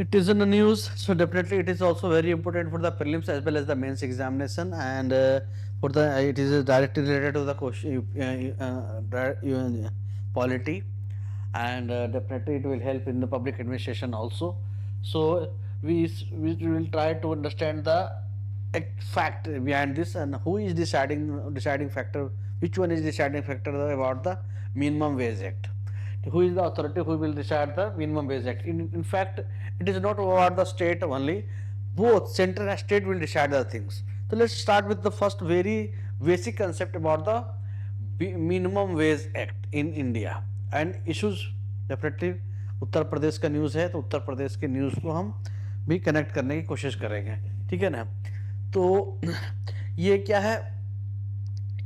It is in the news, so definitely it is also very important for the prelims as well as the mains examination, and for the it is directly related to the question polity, and definitely it will help in the public administration also. So we will try to understand the fact behind this and who is deciding factor, which one is deciding factor about the minimum wage act, who is the authority who will decide the minimum wage act. In fact, it is not about the state only, both center and state will decide the things. So let's start with the first very basic concept about the minimum wage act in India and issues. Definitely Uttar Pradesh का news है तो उत्तर प्रदेश के news को हम भी connect करने की कोशिश करेंगे, ठीक है ना। तो ये क्या है,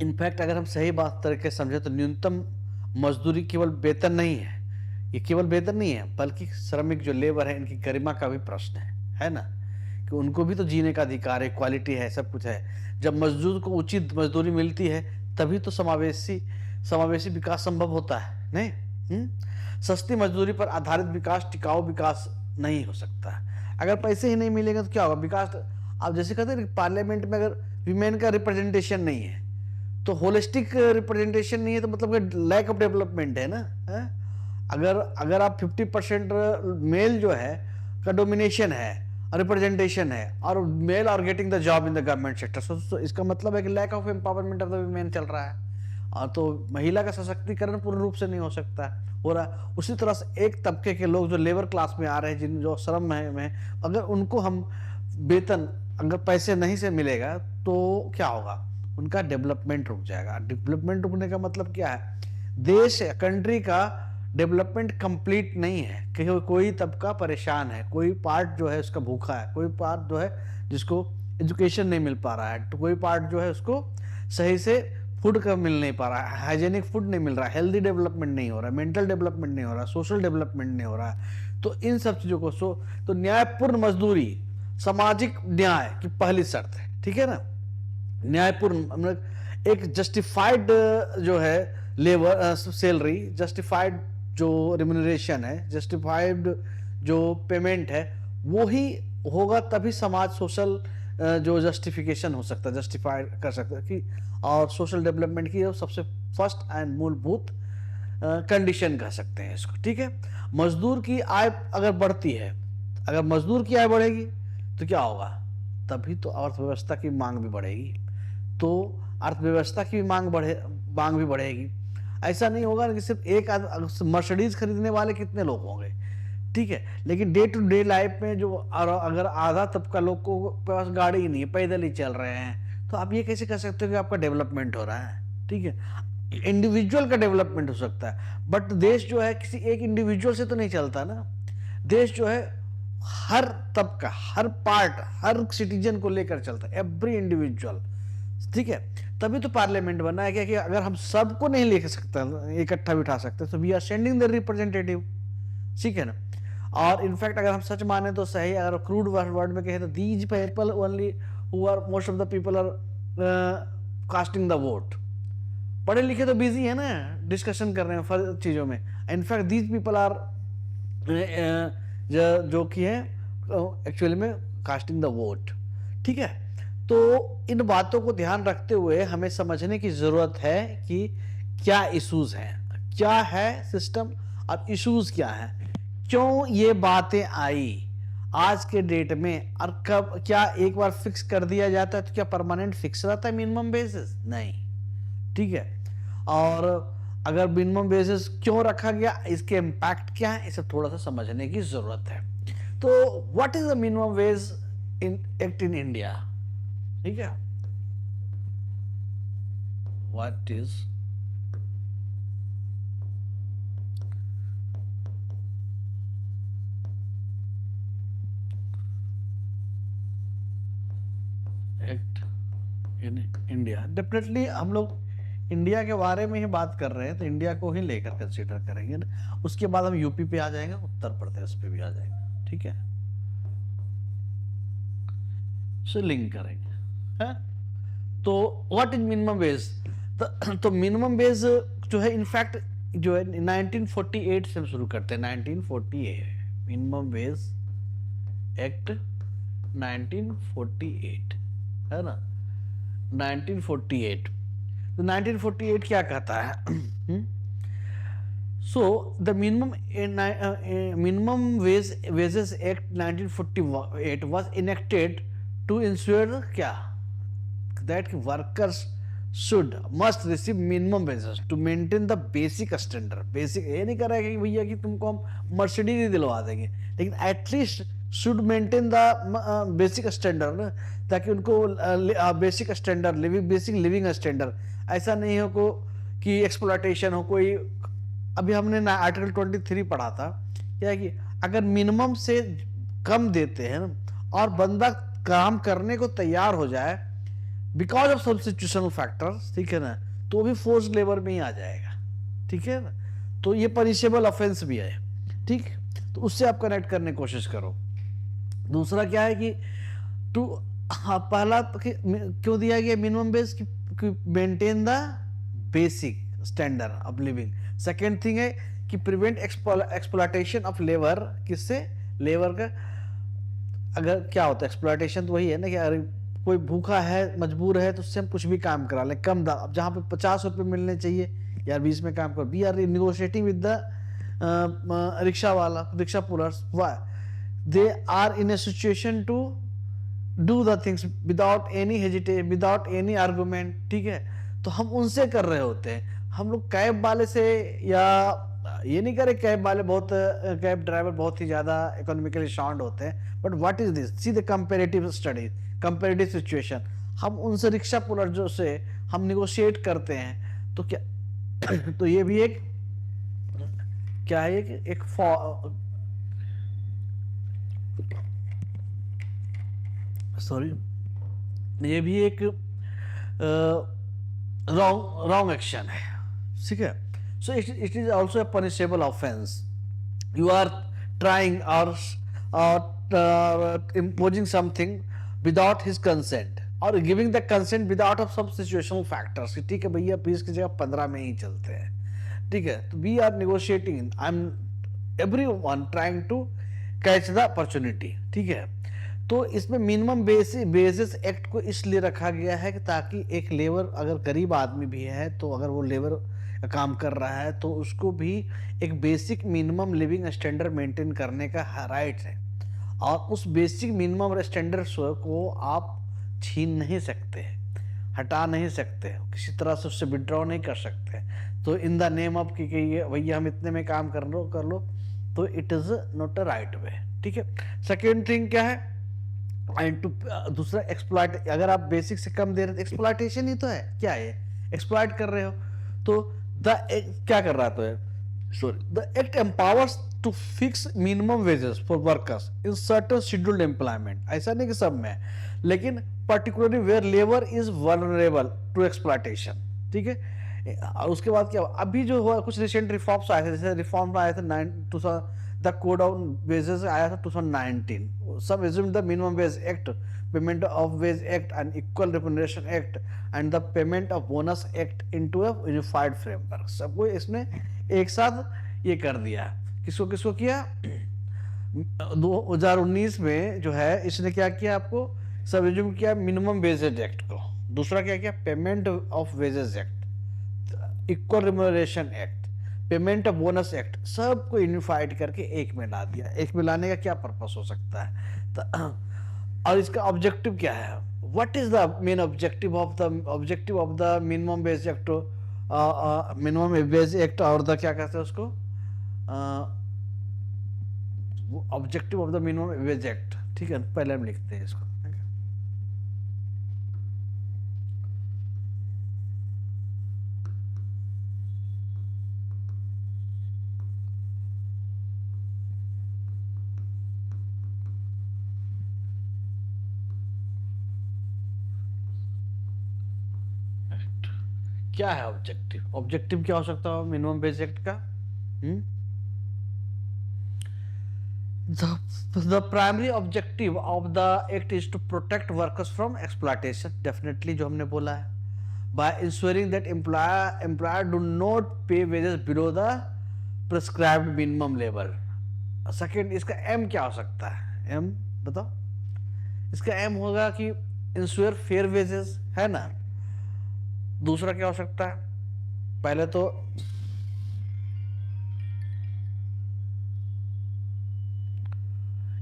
इनफैक्ट अगर हम सही बात तरीके से समझे तो न्यूनतम मजदूरी केवल वेतन नहीं है, ये केवल वेतन नहीं है बल्कि श्रमिक जो लेबर है इनकी गरिमा का भी प्रश्न है ना, कि उनको भी तो जीने का अधिकार है, क्वालिटी है, सब कुछ है। जब मजदूर को उचित मजदूरी मिलती है तभी तो समावेशी विकास संभव होता है, नहीं? सस्ती मजदूरी पर आधारित विकास टिकाऊ विकास नहीं हो सकता। अगर पैसे ही नहीं मिलेंगे तो क्या होगा विकास। आप जैसे कहते हैं पार्लियामेंट में अगर विमेन का रिप्रेजेंटेशन नहीं है तो होलिस्टिक रिप्रेजेंटेशन नहीं है तो मतलब लैक ऑफ डेवलपमेंट है ना, है? अगर आप 50% मेल जो है का डोमिनेशन है, रिप्रेजेंटेशन है, और male are getting the job in the government sector, तो इसका मतलब है कि lack of empowerment of the women चल रहा है, और तो महिला का सशक्तिकरण पूर्ण रूप से नहीं हो सकता हो रहा। उसी तरह से एक तबके के लोग जो लेबर क्लास में आ रहे हैं, जिन जो श्रम में अगर उनको हम वेतन अगर पैसे नहीं से मिलेगा तो क्या होगा, उनका डेवलपमेंट रुक जाएगा। डेवलपमेंट रुकने का मतलब क्या है, देश कंट्री का डेवलपमेंट कंप्लीट नहीं है कि कोई तबका परेशान है, कोई पार्ट जो है उसका भूखा है, कोई पार्ट जो है जिसको एजुकेशन नहीं मिल पा रहा है, तो कोई पार्ट जो है उसको सही से फूड का मिल नहीं पा रहा है, हाइजेनिक फूड नहीं मिल रहा है, हेल्दी डेवलपमेंट नहीं हो रहा है, मेंटल डेवलपमेंट नहीं हो रहा है, सोशल डेवलपमेंट नहीं हो रहा है। तो इन सब चीजों को तो न्यायपूर्ण मजदूरी सामाजिक न्याय की पहली शर्त है, ठीक है ना। न्यायपूर्ण मतलब एक जस्टिफाइड जो है लेबर सैलरी, जस्टिफाइड जो रिम्यूनरेशन है, जस्टिफाइड जो पेमेंट है, वो ही होगा तभी समाज सोशल जो जस्टिफिकेशन हो सकता है, जस्टिफाइड कर सकता है कि, और सोशल डेवलपमेंट की सबसे फर्स्ट एंड मूलभूत कंडीशन कह सकते हैं इसको, ठीक है। मजदूर की आय अगर बढ़ती है, अगर मजदूर की आय बढ़ेगी तो क्या होगा, तभी तो अर्थव्यवस्था की मांग भी बढ़ेगी, तो अर्थव्यवस्था की मांग भी बढ़ेगी। ऐसा नहीं होगा कि सिर्फ एक मर्सिडीज खरीदने वाले कितने लोग होंगे, ठीक है, लेकिन डे टू डे लाइफ में जो अगर आधा तबका लोग को पास गाड़ी ही नहीं है, पैदल ही चल रहे हैं, तो आप ये कैसे कह सकते हो कि आपका डेवलपमेंट हो रहा है, ठीक है। इंडिविजुअल का डेवलपमेंट हो सकता है बट देश जो है किसी एक इंडिविजुअल से तो नहीं चलता ना। देश जो है हर तबका, हर पार्ट, हर सिटीजन को लेकर चलता है, एवरी इंडिविजुअल, ठीक है। तभी तो पार्लियामेंट बना है क्या कि अगर हम सबको नहीं लेकर सकते, इकट्ठा बिठा सकते, तो we are sending the representative, ठीक है ना। और इनफैक्ट अगर हम सच माने तो सही, अगर क्रूड वर्ड में कहे तो these people only who are most of the people are casting the vote. पढ़े लिखे तो बिजी है ना डिस्कशन कर रहे हैं चीजों में, इनफैक्ट दीज पीपल आर जो कि है एक्चुअली में कास्टिंग द वोट, ठीक है। तो इन बातों को ध्यान रखते हुए हमें समझने की जरूरत है कि क्या इश्यूज हैं, क्या है सिस्टम और इश्यूज क्या है, क्यों ये बातें आई आज के डेट में, और कब, क्या एक बार फिक्स कर दिया जाता है तो क्या परमानेंट फिक्स रहता है मिनिमम बेसिस, नहीं, ठीक है। और अगर मिनिमम बेसिस क्यों रखा गया, इसके इम्पैक्ट क्या है, इसे थोड़ा सा समझने की जरूरत है। तो what is the minimum wage in act in India, ठीक है, what is act in India. Definitely हम लोग इंडिया के बारे में ही बात कर रहे हैं तो इंडिया को ही लेकर कंसीडर करेंगे ना, उसके बाद हम यूपी पे आ जाएंगे, उत्तर प्रदेश पे भी आ जाएंगे, ठीक है, से लिंक करेंगे, है? तो व्हाट इज मिनिमम वेज, तो मिनिमम वेज जो है इनफैक्ट जो है 1948 से हम शुरू करते हैं, 1948 मिनिमम वेज एक्ट 1948, है ना, 1948। तो 1948 क्या कहता है? So the minimum wages act 1948 was enacted to ensure क्या, that workers should must receive minimum wages to maintain the basic standard. Basic ये नहीं कर रहा है कि भैया कि तुमको हम मर्सिडीज ही दिलवा देंगे, लेकिन at least should maintain the basic standard, ताकि उनको basic standard living, basic living standard ऐसा नहीं हो को कि एक्सप्लॉयटेशन हो कोई। अभी हमने ना आर्टिकल 23 पढ़ा था, क्या है कि अगर मिनिमम से कम देते हैं ना और बंदा काम करने को तैयार हो जाए बिकॉज ऑफ सब्स्टिट्यूशनल फैक्टर्स, ठीक है ना, तो भी फोर्स लेबर में ही आ जाएगा, ठीक है ना। तो ये पनिशेबल ऑफेंस भी है, ठीक। तो उससे आप कनेक्ट करने की कोशिश करो। दूसरा क्या है कि टू, हाँ, पहला क्यों दिया गया मिनिमम बेस कि maintain the basic standard of living. Second thing है कि प्रिवेंट एक्सप्लॉयटेशन ऑफ लेबर। किससे? लेबर का। अगर क्या होता है एक्सप्लॉयटेशन, तो वही है ना कि अगर कोई भूखा है, मजबूर है, तो उससे हम कुछ भी काम करा लें कम दाम। अब जहाँ पे 50 रुपये मिलने चाहिए यार 20 में काम कर। We are negotiating with the rickshaw वाला, rickshaw pullers, they are in a situation to do the things without any hesitation, without any argument, ठीक है। तो हम उनसे कर रहे होते हैं। हम लोग कैब वाले से, या ये नहीं करे कैब वाले बहुत, कैब ड्राइवर बहुत ही ज्यादा इकोनॉमिकली साउंड होते हैं, but what is this, see the comparative studies, comparative situation. हम उनसे रिक्शा पुलर जो से हम निगोशिएट करते हैं, तो क्या तो ये भी एक क्या है कि एक सॉरी, ये भी एक रॉन्ग एक्शन है, ठीक है। So it is also a punishable offence. You are trying और imposing something without his consent और giving the consent without of some situational factors. ठीक है भैया 20 की जगह 15 में ही चलते हैं, ठीक है। तो we are negotiating, I am everyone trying to catch the opportunity, ठीक है। तो इसमें मिनिमम बेसिस एक्ट को इसलिए रखा गया है कि ताकि एक लेबर, अगर गरीब आदमी भी है तो अगर वो लेबर काम कर रहा है तो उसको भी एक basic minimum living standard maintain करने का राइट है, और उस बेसिक मिनिमम स्टैंडर्ड को आप छीन नहीं सकते, हटा नहीं सकते, किसी तरह से उससे विड्रॉ नहीं कर सकते। तो इन द नेम ऑफ कि भैया हम इतने में काम कर लो, तो it is not a right way, ठीक है। सेकेंड थिंग क्या है, एंड टू दूसरा एक्सप्लॉइट, अगर आप बेसिक से कम दे रहे हो एक्सप्लॉइटेशन ही तो है, क्या है एक्सप्लॉइट कर रहे हो। तो क्या कर रहा है, sorry, the act empowers to fix minimum wages for workers in certain scheduled employment. ऐसा नहीं कि सब में, लेकिन particularly where labour is vulnerable to exploitation, ठीक है। और उसके बाद क्या, अभी जो हुआ कुछ रिसेंट रिफॉर्म्स आए थे, जैसे रिफॉर्म आया था द कोड ऑन वेजेस आया था 2019, सब assume the minimum wage act, payment of wage act and equal remuneration act and the payment of bonus act into a unified framework. सबको इसने एक साथ ये कर दिया। किसको किसको किया, 2019 में जो है इसने क्या किया, आपको सब एज्यूम किया मिनिमम वेजेज एक्ट को। दूसरा क्या किया, payment of wages act, equal remuneration act, payment of bonus act, सबको यूनिफाइड करके एक में ला दिया। एक में लाने का क्या पर्पस हो सकता है, तो और इसका ऑब्जेक्टिव क्या है, what is the main objective of the minimum wage act, minimum wage act, और द क्या कहते हैं उसको, objective of the minimum wage act, ठीक है। पहले हम लिखते हैं इसको, क्या है ऑब्जेक्टिव क्या हो सकता है मिनिमम वेज एक्ट का, The primary objective of the act is to protect workers from exploitation, definitely जो हमने बोला है, by ensuring that employer do not pay wages below the prescribed minimum level. Second, इसका M क्या हो सकता है, M बताओ। इसका एम होगा कि इंश्योर फेयर वेजेस, है ना। दूसरा क्या हो सकता है, पहले तो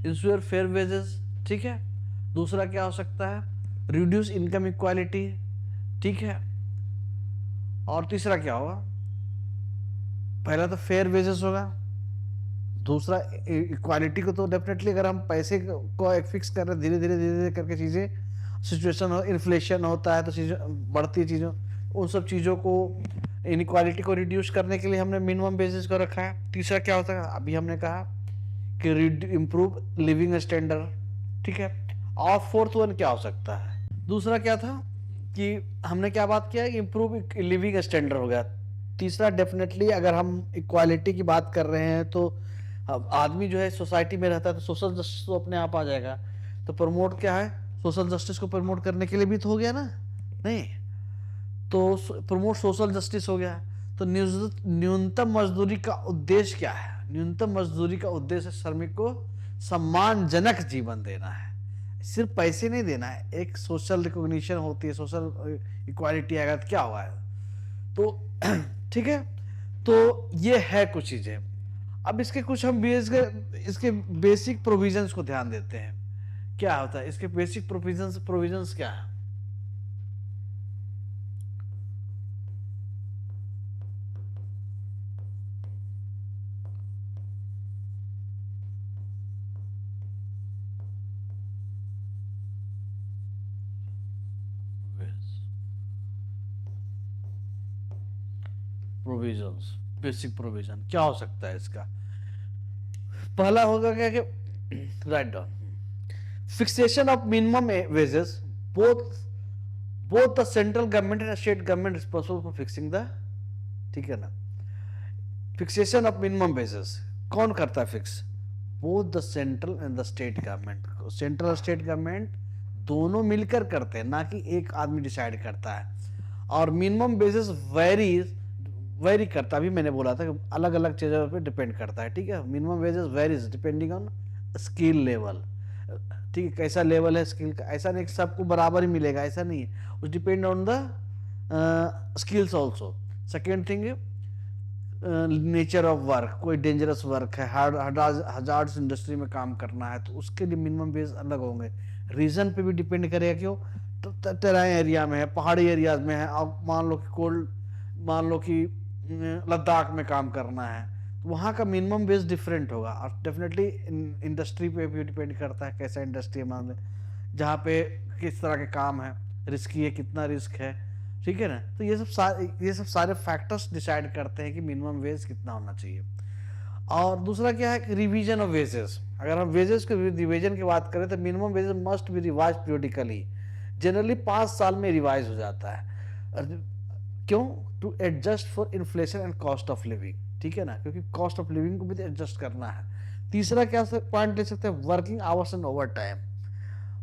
इंश्योर फेयर वेजेस, ठीक है। दूसरा क्या हो सकता है, रिड्यूस इनकम इक्वालिटी, ठीक है। और तीसरा क्या होगा, पहला तो फेयर वेजेस होगा, दूसरा इक्वालिटी को तो डेफिनेटली, अगर हम पैसे को एक फिक्स कर रहे हैं, धीरे धीरे धीरे धीरे करके चीज़ें, सिचुएशन हो, इन्फ्लेशन होता है तो चीज़ें बढ़ती है, चीज़ों उन सब चीज़ों को, इनक्वालिटी को रिड्यूस करने के लिए हमने मिनिमम बेसिस को रखा है। तीसरा क्या होता है, अभी हमने कहा कि इम्प्रूव लिविंग स्टैंडर्ड, ठीक है। और फोर्थ वन क्या हो सकता है, दूसरा क्या था कि हमने क्या बात किया कि इम्प्रूव लिविंग स्टैंडर्ड हो गया। तीसरा डेफिनेटली अगर हम इक्वालिटी की बात कर रहे हैं तो अब आदमी जो है सोसाइटी में रहता है तो सोशल जस्टिस तो अपने आप आ जाएगा। तो प्रमोट क्या है, सोशल जस्टिस को प्रमोट करने के लिए भी तो हो गया ना, नहीं तो प्रमोट सोशल जस्टिस हो गया। तो न्यूनतम मजदूरी का उद्देश्य क्या है, न्यूनतम मजदूरी का उद्देश्य श्रमिक को सम्मानजनक जीवन देना है, सिर्फ पैसे नहीं देना है, एक सोशल रिकॉग्निशन होती है, सोशल इक्वालिटी आएगा तो क्या हुआ है, तो ठीक है। तो ये है कुछ चीजें। अब इसके कुछ हम इसके बेसिक प्रोविजंस को ध्यान देते हैं, क्या होता है इसके बेसिक प्रोविजंस क्या है। प्रोविजंस, बेसिक प्रोविजन क्या हो सकता है इसका, पहला होगा क्या कि write down fixation of minimum wages, both both the central government and state government responsible for fixing the, ठीक है ना। फिक्सेशन ऑफ मिनिमम वेजेस कौन करता है fix, both the central and the state government, central और state government दोनों मिलकर करते हैं, ना कि एक आदमी डिसाइड करता है। और मिनिमम बेसिस वेरी करता, अभी मैंने बोला था कि अलग अलग चीजों पे डिपेंड करता है, ठीक है। Minimum wages varies depending on skill level, ठीक है, कैसा लेवल है स्किल का, ऐसा नहीं सबको बराबर ही मिलेगा, ऐसा नहीं है, उस depend on the skills also. Second thing, nature of work, कोई डेंजरस वर्क है, हजार्ड्स इंडस्ट्री में काम करना है तो उसके लिए मिनिमम वेज अलग होंगे। रीजन पे भी डिपेंड करेगा, क्यों तो टेराई एरिया में है, पहाड़ी एरियाज में है, अब मान लो कि मान लो कि लद्दाख में काम करना है तो वहाँ का मिनिमम वेज डिफरेंट होगा। और डेफिनेटली इंडस्ट्री पे भी डिपेंड करता है, कैसा इंडस्ट्री है, मान लें जहाँ पे किस तरह के काम है, रिस्की है, कितना रिस्क है, ठीक है ना। तो ये सब सारे फैक्टर्स डिसाइड करते हैं कि मिनिमम वेज कितना होना चाहिए। और दूसरा क्या है, रिवीजन ऑफ वेजेस, अगर हम वेजेस के रिवीजन की बात करें तो minimum wages must be revise periodically, generally 5 साल में रिवाइज हो जाता है। क्यों, to adjust for inflation and cost of living, ठीक है ना, क्योंकि कॉस्ट ऑफ लिविंग को भी एडजस्ट करना है। तीसरा क्या पॉइंट ले सकते हैं, working hours and over time.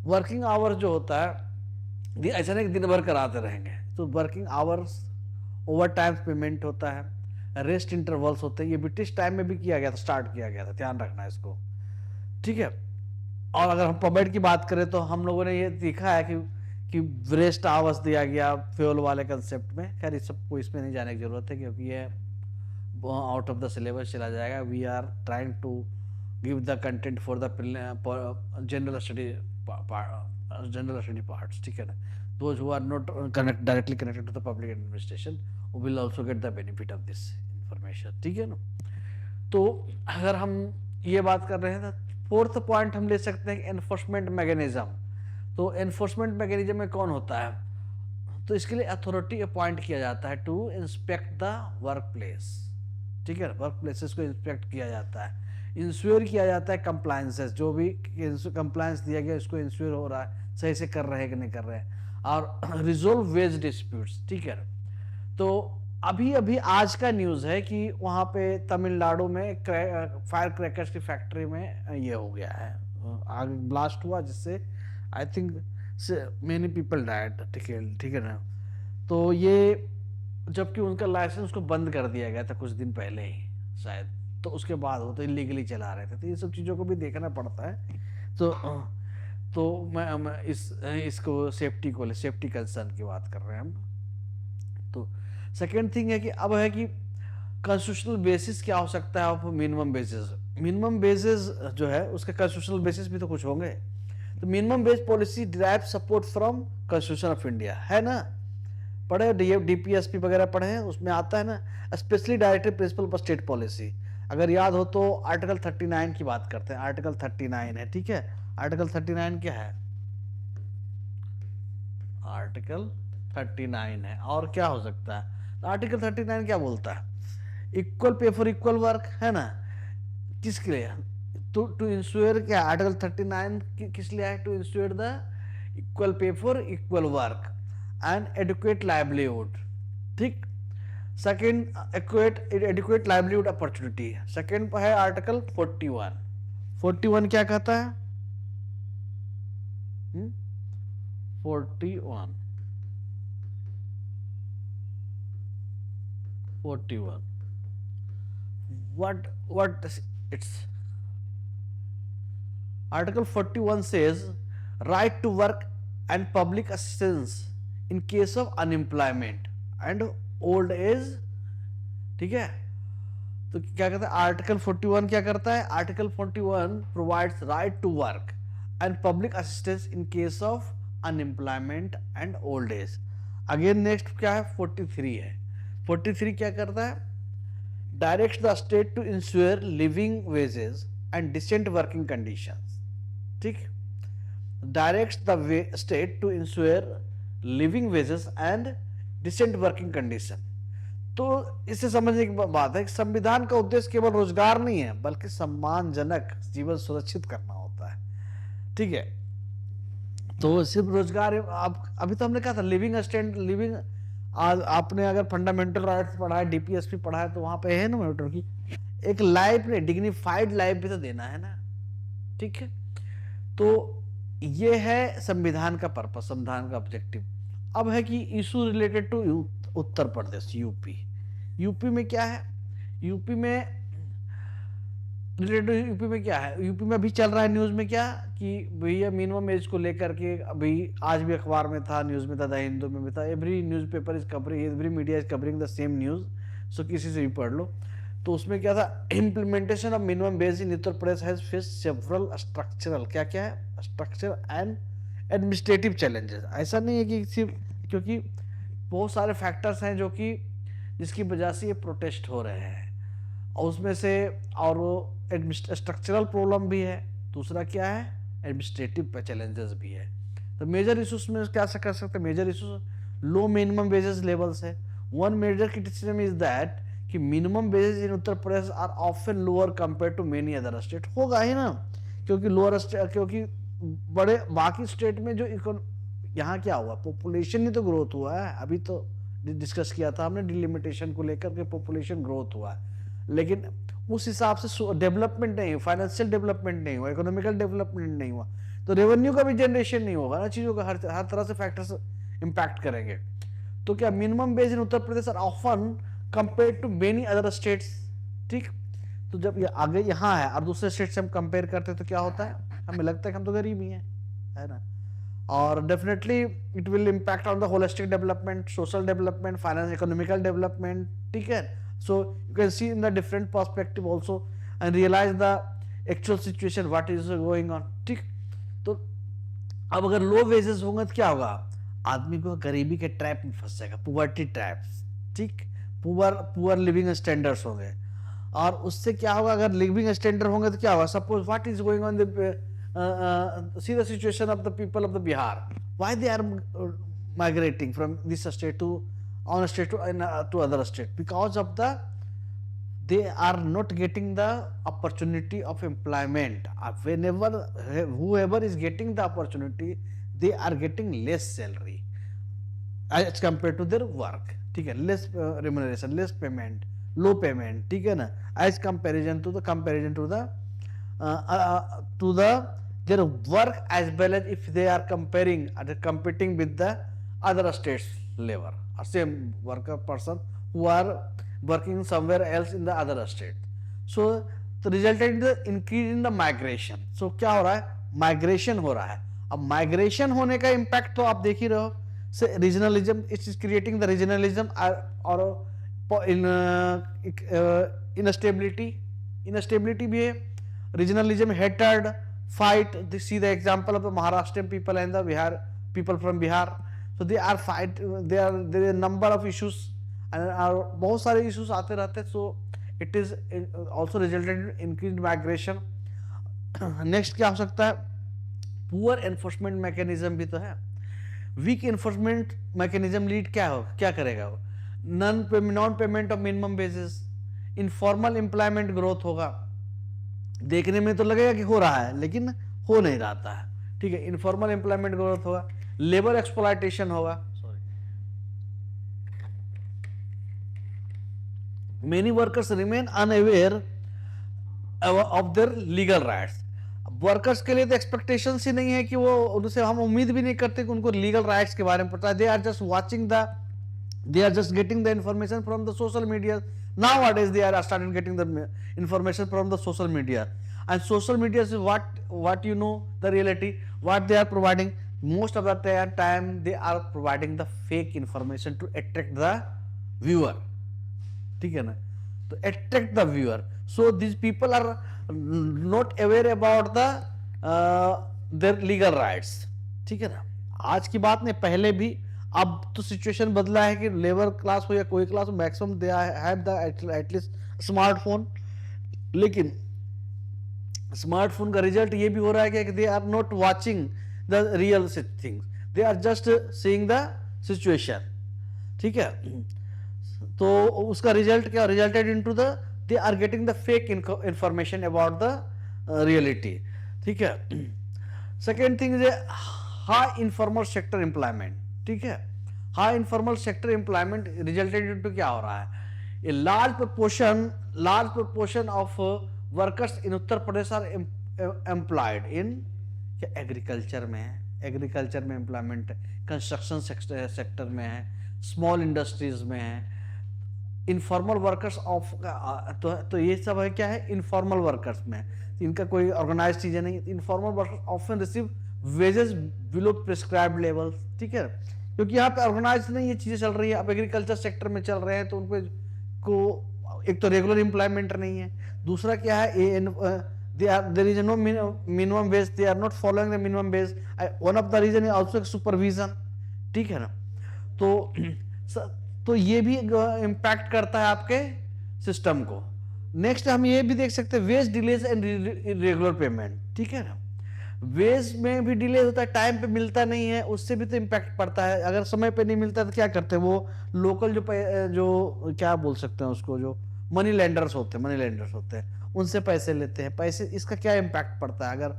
Working hours जो होता है ऐसा नहीं दिन भर कराते रहेंगे, तो working hours, over time payment होता है, रेस्ट इंटरवल्स होते हैं, ये ब्रिटिश टाइम में भी किया गया था, स्टार्ट किया गया था, ध्यान रखना इसको, ठीक है। और अगर हम पॉवर्टी की बात करें तो हम लोगों ने ये देखा है कि रेस्ट आवर्स दिया गया फ्यूल वाले कंसेप्ट में, खैर इस सबको इसमें नहीं जाने की जरूरत है क्योंकि ये आउट ऑफ द सिलेबस चला जाएगा। We are trying to give the content for the general study parts, ठीक है ना। Those who are not directly connected to the public administration will also get the benefit of this information, ठीक है ना। तो अगर हम ये बात कर रहे हैं तो फोर्थ पॉइंट हम ले सकते हैं एनफोर्समेंट मैकेनिज्म। तो एनफोर्समेंट मैकेनिज्म में कौन होता है, तो इसके लिए अथॉरिटी अपॉइंट किया जाता है to inspect the work place, ठीक है, वर्क प्लेसेस को इंस्पेक्ट किया जाता है, इंश्योर किया जाता है कंप्लायंसेस, जो भी कंप्लायंस दिया गया उसको इंश्योर हो रहा है, सही से कर रहे हैं कि नहीं कर रहे हैं, और रिजोल्व वेज डिस्प्यूट्स, ठीक है। तो अभी अभी आज का न्यूज़ है कि वहाँ पे तमिलनाडु में फायर क्रैकर्स की फैक्ट्री में ये हो गया है, आग ब्लास्ट हुआ जिससे I think many people died, ठीक है ना। तो ये जबकि उनका लाइसेंस को बंद कर दिया गया था कुछ दिन पहले ही शायद, तो उसके बाद वो तो इलीगली चला रहे थे, तो ये सब चीज़ों को भी देखना पड़ता है। तो मैं इसको सेफ्टी कंसर्न की बात कर रहे हैं हम। तो सेकेंड थिंग है कि अब है कि कॉन्स्टिट्यूशनल बेसिस क्या हो सकता है of minimum basis. Minimum basis जो है उसके कॉन्स्टिट्यूशनल बेसिस भी तो कुछ होंगे। तो minimum base policy derive support from constitution of India, है ना, पढ़े, डीपीएसपी वगैरह पढ़े हैं, उसमें आता है ना specially directive principle for state policy. अगर याद हो तो आर्टिकल 39 की बात करते हैं। आर्टिकल 39 है, ठीक है। आर्टिकल 39 क्या है? आर्टिकल 39 है, और क्या हो सकता है? तो आर्टिकल 39 क्या बोलता है? Equal pay for equal work, है ना, किसके लिए? टू इंश्योर, क्या आर्टिकल 39 किस लिए है? To ensure the equal pay for equal work and adequate livelihood, ठीक। Second adequate livelihood opportunity. Second है आर्टिकल 41। 41 क्या कहता है? 41 what it's Article 41 says right to work and public assistance in case of unemployment and old age, ठीक है। तो क्या कहता है आर्टिकल 41? क्या करता है article 41? Provides right to work and public assistance in case of unemployment and old age. Again next क्या है? 43 है। 43 क्या करता है? Direct the state to ensure living wages and decent working conditions, ठीक। Direct the state to ensure living wages and decent working condition. तो इससे समझने की बात है कि संविधान का उद्देश्य केवल रोजगार नहीं है, बल्कि सम्मानजनक जीवन सुरक्षित करना होता है, ठीक है। तो सिर्फ रोजगार, आप अभी तो हमने कहा था लिविंग आपने अगर फंडामेंटल राइट्स पढ़ा है, डीपीएसपी पढ़ा है, तो वहां पे है ना मैटर की एक लाइफ ने डिग्निफाइड लाइफ भी तो देना है ना, ठीक है। तो ये है संविधान का पर्पस, संविधान का ऑब्जेक्टिव। अब है कि issue related to Uttar Pradesh, UP में क्या है? यूपी में रिलेटेड यूपी में क्या है? यूपी में अभी चल रहा है न्यूज में क्या कि भैया मिनिमम एज को लेकर के अभी आज भी अखबार में था, न्यूज में था, द हिंदू में भी था। Every newspaper is covering, every media is covering the same news, so किसी से भी पढ़ लो। तो उसमें क्या था? Implementation of minimum wage in Uttar Pradesh has face several structural, क्या क्या है? Structure and administrative challenges. ऐसा नहीं है कि सिर्फ, क्योंकि बहुत सारे फैक्टर्स हैं जो कि जिसकी वजह से ये प्रोटेस्ट हो रहे हैं, और उसमें से और स्ट्रक्चरल प्रॉब्लम भी है, दूसरा क्या है? एडमिनिस्ट्रेटिव चैलेंजेस भी है। तो मेजर इश्यूज में क्या कर सकते हैं? Major issues low minimum wages levels है। One major criticism is that कि minimum wages in Uttar Pradesh are often lower compare to many other state. होगा ही ना, क्योंकि क्योंकि बड़े बाकी स्टेट में जो यहाँ क्या हुआ? पॉपुलेशन ही तो ग्रोथ हुआ है। अभी तो डिस्कस किया था हमने डिलिमिटेशन को लेकर के, पॉपुलेशन ग्रोथ हुआ है, लेकिन उस हिसाब से डेवलपमेंट नहीं हुआ, फाइनेंशियल डेवलपमेंट नहीं हुआ, इकोनॉमिकल डेवलपमेंट नहीं हुआ, तो रेवेन्यू का भी जनरेशन नहीं होगा ना, चीजों का हर तरह से फैक्टर्स इंपैक्ट करेंगे। तो क्या minimum wage in Uttar Pradesh are often compare to many other states, ठीक। तो जब ये आगे यहाँ है और दूसरे स्टेट से हम कंपेयर करते हैं तो क्या होता है? हमें लगता है कि हम तो गरीब ही हैं, है ना। और definitely it will impact on the holistic development, social development, finance, economical development, ठीक है। So you can see in the different perspective also and realize the actual situation what is going on, ठीक। तो अब अगर low wages होंगे तो क्या होगा? आदमी को गरीबी के ट्रैप में फंस जाएगा, पुअर्टी ट्रैप्स, ठीक। पुअर लिविंग स्टैंडर्ड्स होंगे, और उससे क्या होगा? अगर लिविंग स्टैंडर्ड होंगे तो क्या होगा? Suppose what is going on the see the situation of the people of the Bihar, why they are migrating from this state to on a state to other state, because of they are not getting the opportunity of employment. Whenever whoever is getting the opportunity, they are getting less salary as compared to their work, ठीक है। less remuneration, less payment, low payment, ठीक है ना, as comparison to the their work, as well as if they are competing with the other states labor or same worker person who are working somewhere else in the other state. So the resulted in the increase in the migration. So क्या हो रहा है? Migration हो रहा है। अब migration होने का इम्पैक्ट तो आप देख ही रहे हो, से regionalism, it is creating the regionalism और इनस्टेबिलिटी भी है, regionalism, hatred, fight. This see the example of the Maharashtrian people and the Bihar people from Bihar. So they are fight. There are a number of issues and बहुत सारे issues आते रहते हैं. So it is also resulted in increased migration. Next क्या हो सकता है? Poor enforcement mechanism भी तो है. Weak enforcement mechanism lead क्या करेगा वो? Non payment of minimum wages, informal employment growth होगा. देखने में तो लगेगा कि हो रहा है लेकिन हो नहीं रहा है, ठीक है। इनफॉर्मल एम्प्लॉयमेंट ग्रोथ होगा, लेबर एक्सप्लॉयटेशन होगा, many workers remain unaware of their legal rights. Workers के लिए तो एक्सपेक्टेशंस ही नहीं है कि वो, उनसे हम उम्मीद भी नहीं करते कि उनको लीगल राइट्स के बारे में पता है। They are just watching they are just getting the information from the social media. Nowadays they are started getting the information from the social media, and social media is what you know the reality, what they are providing. Most of the time they are providing the fake information to attract the viewer, ठीक है ना, to attract the viewer. So these people are not aware about the their legal rights, ठीक है ना। आज की बात नहीं, पहले भी, अब तो सिचुएशन बदला है कि लेबर क्लास हो या कोई क्लास हो, maximum they have the at least smartphone. लेकिन स्मार्टफोन का रिजल्ट ये भी हो रहा है कि they are not watching the real things, they are just seeing the situation, ठीक है। तो उसका रिजल्ट क्या, resulted into the they are getting the fake information about the reality, ठीक है। Second thing is high informal sector employment, ठीक है। High informal sector employment resulted into क्या हो रहा है, a large proportion of workers in Uttar Pradesh are employed in, क्या agriculture में है, एग्रीकल्चर में एम्प्लॉयमेंट है, कंस्ट्रक्शन सेक्टर में है, स्मॉल इंडस्ट्रीज में है। इनफॉर्मल वर्कर्स ऑफ तो ये सब है क्या है, इनफॉर्मल वर्कर्स में, इनका कोई ऑर्गेनाइज चीजें नहीं। Informal workers often receive wages below prescribed level, ठीक है, क्योंकि यहाँ पे ऑर्गेनाइज नहीं ये चीजें चल रही है। अब एग्रीकल्चर सेक्टर में चल रहे हैं तो उनको को एक तो रेगुलर एम्प्लॉयमेंट नहीं है, दूसरा क्या है, there is no minimum wage, they are not following the minimum wage. One of the reason is also supervision, ठीक है ना। तो ये भी इम्पैक्ट करता है आपके सिस्टम को। नेक्स्ट हम ये भी देख सकते हैं wage delays and irregular payment, ठीक है ना। वेज में भी डिले होता है, टाइम पे मिलता नहीं है, उससे भी तो इम्पैक्ट पड़ता है। अगर समय पे नहीं मिलता तो क्या करते हैं वो लोकल जो क्या बोल सकते हैं उसको, जो मनी लेंडर्स होते हैं उनसे पैसे लेते हैं। पैसे, इसका क्या इम्पैक्ट पड़ता है, अगर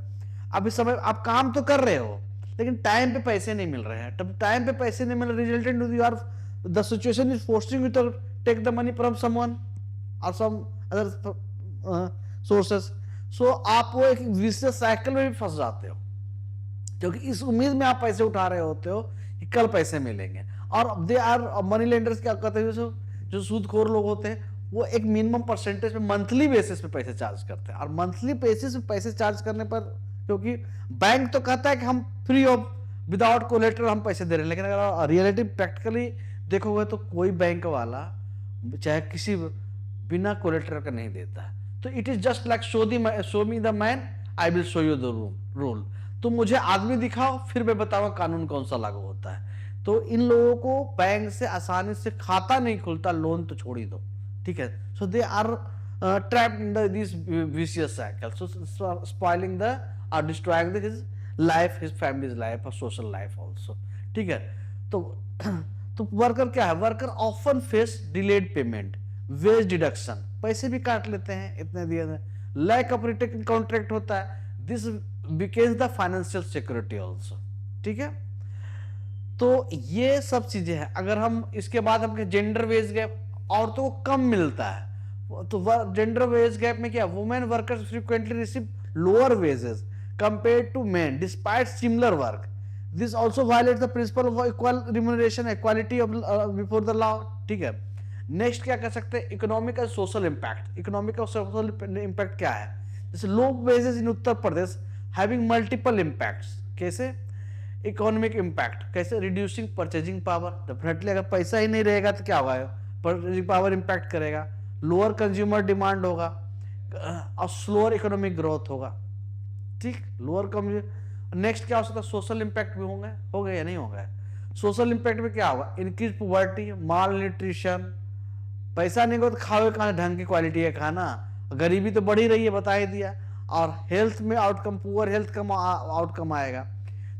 अभी समय आप काम तो कर रहे हो लेकिन टाइम पे पैसे नहीं मिल रहे हैं, तब टाइम पे पैसे नहीं मिल रहे, resulted you are the situation is forcing you to take the money from someone और सम अदर सोर्सेस। सो आप वो एक विशियस साइकिल में भी फंस जाते हो, क्योंकि इस उम्मीद में आप पैसे उठा रहे होते हो कि कल पैसे मिलेंगे। और दे आर मनी लेंडर्स क्या करते हैं, जो सूदखोर लोग होते हैं वो एक मिनिमम परसेंटेज पे मंथली बेसिस पे पैसे चार्ज करते हैं। और मंथली बेसिस पे पैसे चार्ज करने पर, क्योंकि बैंक तो कहता है कि हम फ्री ऑफ विदाउट कोलेटरल हम पैसे दे रहे हैं, लेकिन अगर रियलिटी प्रैक्टिकली देखोगे तो कोई बैंक वाला चाहे किसी बिना कोलेटरल का नहीं देता। तो it is just like show me the man, I will show you the rule. तो मुझे आदमी दिखाओ फिर मैं बताऊंगा कानून कौन सा लागू होता है। तो इन लोगों को बैंक से आसानी से खाता नहीं खुलता, लोन तो छोड़ ही दो, ठीक है। So they are trapped in this vicious cycle, so spoiling the और destroying his life, his families life और सोशल लाइफ आल्सो, ठीक है। तो वर्कर क्या है, worker often face delayed payment, wage deduction, पैसे भी काट लेते हैं इतने दिए, लैक ऑफ रिटर्न कॉन्ट्रैक्ट होता है, this becomes the financial security also, ठीक है। तो ये सब चीजें हैं। अगर हम इसके बाद हम जेंडर वेज गैप, औरतों को कम मिलता है, तो जेंडर वेज गैप में क्या, women workers frequently receive lower wages compared to men despite similar work, this also violates the principle of equal remuneration, equality of before the law, ठीक है। Next क्या कर सकते हैं, economic and social impact. Economic और social impact क्या है, जैसे low wages in Uttar Pradesh, having multiple impacts. कैसे? इकोनॉमिक इम्पैक्ट कैसे? रिड्यूसिंग परचेजिंग पावर, डेफिनेटली अगर पैसा ही नहीं रहेगा तो क्या होगा, परचेजिंग पावर इम्पैक्ट करेगा, लोअर कंज्यूमर डिमांड होगा और स्लोअर इकोनॉमिक ग्रोथ होगा। ठीक, लोअर कंज्यूमर। नेक्स्ट क्या हो सकता है? सोशल इम्पैक्ट भी होंगे, हो गए या नहीं हो गए? सोशल इम्पैक्ट में क्या होगा? इंक्रीज पॉवर्टी, माल न्यूट्रिशन, पैसा नहीं हो तो खाओ कहाँ ढंग की क्वालिटी है खाना, गरीबी तो बढ़ ही रही है, बता ही दिया। और हेल्थ में आउटकम, पुअर हेल्थ कम आउटकम आएगा।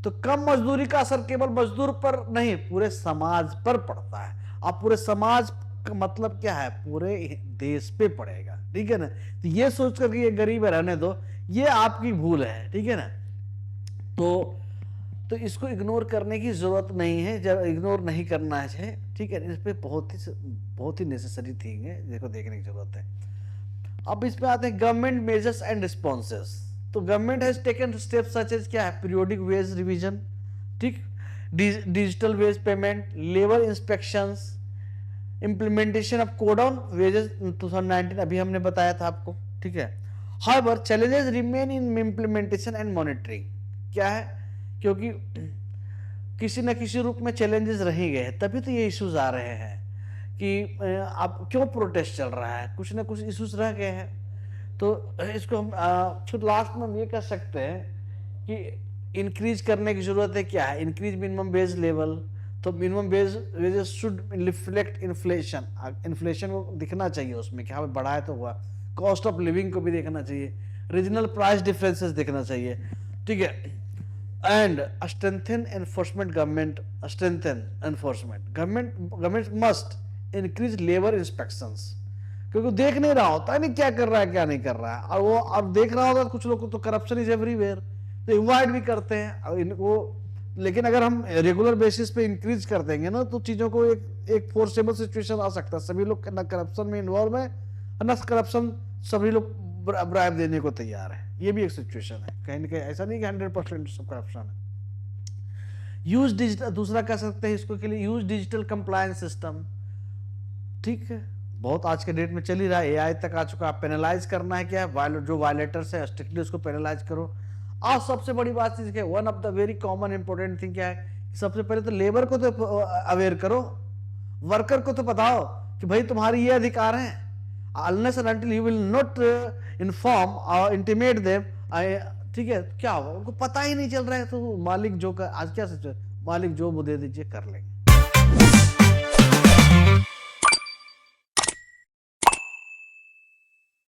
तो कम मजदूरी का असर केवल मजदूर पर नहीं, पूरे समाज पर पड़ता है। और पूरे समाज का मतलब क्या है? पूरे देश पे पड़ेगा। ठीक है ना? तो ये सोच कर ये गरीब रहने दो, ये आपकी भूल है। ठीक है ना? तो इसको इग्नोर करने की जरूरत नहीं है, जब इग्नोर नहीं करना है। ठीक है, इस पे बहुत ही नेसेसरी थिंग है, देखो देखने की जरूरत है। अब इस पे आते हैं गवर्नमेंट मेजर्स एंड रिस्पॉन्सेस। तो government has taken steps such as क्या है? पीरियोडिक वेज रिवीजन, ठीक, digital wage payment, labour inspections, implementation of code on wages 2019 अभी हमने बताया था आपको। ठीक है, however challenges remain in implementation and monitoring. क्या है? क्योंकि किसी न किसी रूप में चैलेंजेस रह गए हैं, तभी तो ये इश्यूज आ रहे हैं कि अब क्यों प्रोटेस्ट चल रहा है, कुछ ना कुछ इश्यूज रह गए हैं। तो इसको हम फिर लास्ट में हम ये कह सकते हैं कि इंक्रीज करने की जरूरत है। क्या है? Increase minimum wage level. तो minimum wages should reflect inflation, inflation को दिखना चाहिए उसमें कि हाँ बढ़ाए तो हुआ। कॉस्ट ऑफ लिविंग को भी देखना चाहिए, रीजनल प्राइस डिफरेंसेस देखना चाहिए। ठीक है, and strengthen enforcement, government strengthen enforcement, government must increase labour inspections, क्योंकि देख नहीं रहा होता है नहीं क्या कर रहा है क्या नहीं कर रहा है, और वो अब देख रहा होता है कुछ लोग को तो करप्शन इज एवरीवेयर, तो अवॉइड भी करते हैं और इनको। लेकिन अगर हम रेगुलर बेसिस पे इंक्रीज कर देंगे ना, तो चीजों को एक फोर्सेबल सिचुएशन आ सकता है। सभी लोग ना करप्शन में इन्वॉल्व है, ना करप्शन सभी लोग ब्राइब देने को तैयार है। ये भी एक सिचुएशन है, कहीं ना कहीं ऐसा नहीं कि 100% सब करप्शन है। यूज डिजिटल, दूसरा कह सकते हैं इसको के लिए, यूज डिजिटल कंप्लायंस सिस्टम। ठीक है, बहुत आज के डेट में चल ही रहा है, एआई तक आ चुका है। पेनलाइज करना है क्या है, जो वायलेटर्स है स्ट्रिक्टली उसको पेनलाइज करो। और सबसे बड़ी बात चीज क्या है, one of the very common important thing क्या है, सबसे पहले तो लेबर को तो अवेयर करो, वर्कर को तो बताओ कि भाई तुम्हारी ये अधिकार है। Unless and until you will not inform और इंटीमेट देम, ठीक है, क्या होगा, उनको पता ही नहीं चल रहा है। तो मालिक जो का आज क्या सिचुएशन, मालिक जो दे दीजिए कर लेंगे।